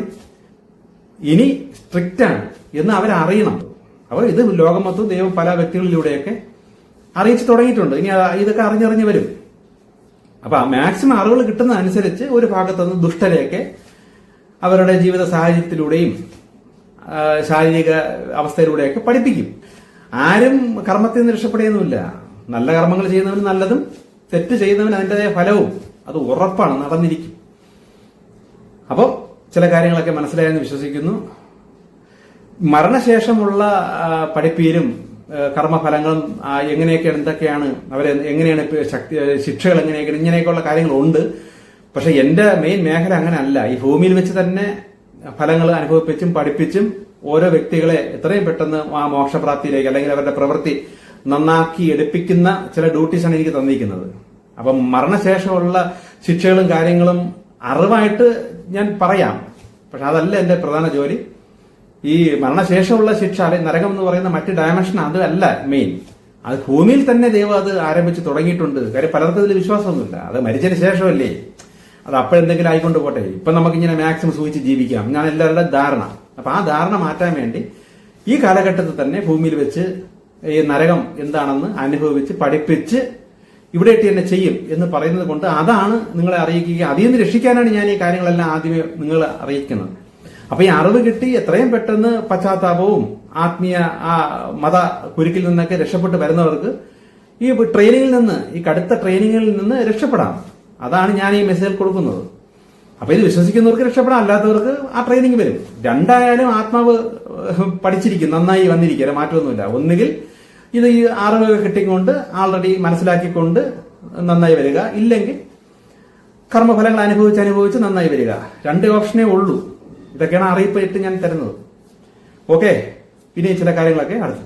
ഇനി സ്ട്രിക്റ്റ് ആണ് എന്ന് അവരറിയണം. അപ്പോൾ ഇത് ലോകം മൊത്തം ദൈവം പല വ്യക്തികളിലൂടെയൊക്കെ അറിയിച്ചു തുടങ്ങിയിട്ടുണ്ട്. ഇനി ഇതൊക്കെ അറിഞ്ഞറിഞ്ഞ് വരും. അപ്പൊ മാക്സിമം അറിവുകൾ കിട്ടുന്ന അനുസരിച്ച് ഒരു ഭാഗത്തുനിന്ന് ദുഷ്ടരെയൊക്കെ അവരുടെ ജീവിത സാഹചര്യത്തിലൂടെയും ശാരീരിക അവസ്ഥയിലൂടെയൊക്കെ പഠിപ്പിക്കും. ആരും കർമ്മത്തിൽ നിന്ന് രക്ഷപ്പെടുകയൊന്നുമില്ല. നല്ല കർമ്മങ്ങൾ ചെയ്യുന്നവന് നല്ലതും, തെറ്റ് ചെയ്യുന്നവന് അതിൻ്റെതായ ഫലവും അത് ഉറപ്പാണ്, നടന്നിരിക്കും. അപ്പോൾ ചില കാര്യങ്ങളൊക്കെ മനസ്സിലായെന്ന് വിശ്വസിക്കുന്നു. മരണശേഷമുള്ള പഠിപ്പീരും കർമ്മഫലങ്ങളും എങ്ങനെയൊക്കെയാണ്, എന്തൊക്കെയാണ്, അവരെ എങ്ങനെയാണ് ശിക്ഷകൾ എങ്ങനെയൊക്കെയാണ്, ഇങ്ങനെയൊക്കെയുള്ള കാര്യങ്ങളുണ്ട്. പക്ഷെ എന്റെ മെയിൻ മേഖല അങ്ങനെ അല്ല. ഈ ഭൂമിയിൽ വെച്ച് തന്നെ ഫലങ്ങൾ അനുഭവിപ്പിച്ചും പഠിപ്പിച്ചും ഓരോ വ്യക്തികളെ എത്രയും പെട്ടെന്ന് ആ മോക്ഷപ്രാപ്തിയിലേക്ക് അല്ലെങ്കിൽ അവരുടെ പ്രവൃത്തി നന്നാക്കി എടുപ്പിക്കുന്ന ചില ഡ്യൂട്ടീസാണ് എനിക്ക് തന്നിരിക്കുന്നത്. അപ്പം മരണശേഷമുള്ള ശിക്ഷകളും കാര്യങ്ങളും അറിവായിട്ട് ഞാൻ പറയാം, പക്ഷെ അതല്ല എന്റെ പ്രധാന ജോലി. ഈ മരണശേഷമുള്ള ശിക്ഷ അല്ലെങ്കിൽ നരകം എന്ന് പറയുന്ന മറ്റ് ഡയമെൻഷൻ അത് അല്ല മെയിൻ. അത് ഭൂമിയിൽ തന്നെ ദൈവം അത് ആരംഭിച്ച് തുടങ്ങിയിട്ടുണ്ട്. കാര്യം പലർക്കും ഇതിൽ വിശ്വാസമൊന്നുമില്ല. അത് മരിച്ചതിന് ശേഷമല്ലേ, അത് അപ്പോഴെന്തെങ്കിലും ആയിക്കൊണ്ട് പോട്ടെ, ഇപ്പൊ നമുക്കിങ്ങനെ മാക്സിമം സൂചിച്ച് ജീവിക്കാം, ഞാൻ എല്ലാവരുടെ ധാരണ. അപ്പൊ ആ ധാരണ മാറ്റാൻ വേണ്ടി ഈ കാലഘട്ടത്തിൽ തന്നെ ഭൂമിയിൽ വെച്ച് ഈ നരകം എന്താണെന്ന് അനുഭവിച്ച് പഠിപ്പിച്ച് ഇവിടെ ഇട്ട് തന്നെ ചെയ്യും എന്ന് പറയുന്നത് കൊണ്ട് അതാണ് നിങ്ങളെ അറിയിക്കുക. അതിൽ നിന്ന് രക്ഷിക്കാനാണ് ഞാൻ ഈ കാര്യങ്ങളെല്ലാം ആദ്യമേ നിങ്ങളെ അറിയിക്കുന്നത്. അപ്പൊ ഈ അറിവ് കിട്ടി എത്രയും പെട്ടെന്ന് പശ്ചാത്താപവും ആത്മീയ ആ മത കുരുക്കിൽ നിന്നൊക്കെ രക്ഷപ്പെട്ട് വരുന്നവർക്ക് ഈ ട്രെയിനിങ്ങിൽ നിന്ന്, ഈ കടുത്ത ട്രെയിനിങ്ങിൽ നിന്ന് രക്ഷപ്പെടാം. അതാണ് ഞാൻ ഈ മെസ്സേജ് കൊടുക്കുന്നത്. അപ്പൊ ഇത് വിശ്വസിക്കുന്നവർക്ക് രക്ഷപ്പെടാം, അല്ലാത്തവർക്ക് ആ ട്രെയിനിങ് വരും. രണ്ടായാലും ആത്മാവ് പഠിച്ചിരിക്കും, നന്നായി വന്നിരിക്കുക, മാറ്റമൊന്നുമില്ല. ഒന്നുകിൽ ഇത് ഈ അറിവ് കിട്ടിക്കൊണ്ട് ആൾറെഡി മനസ്സിലാക്കിക്കൊണ്ട് നന്നായി വരിക, ഇല്ലെങ്കിൽ കർമ്മഫലങ്ങൾ അനുഭവിച്ച് നന്നായി വരിക. രണ്ട് ഓപ്ഷനേ ഉള്ളൂ. ഇതൊക്കെയാണ് അറിയിപ്പ് ഇട്ട് ഞാൻ തരുന്നത്. ഓക്കെ, ഇനി ചില കാര്യങ്ങളൊക്കെ അടുത്ത്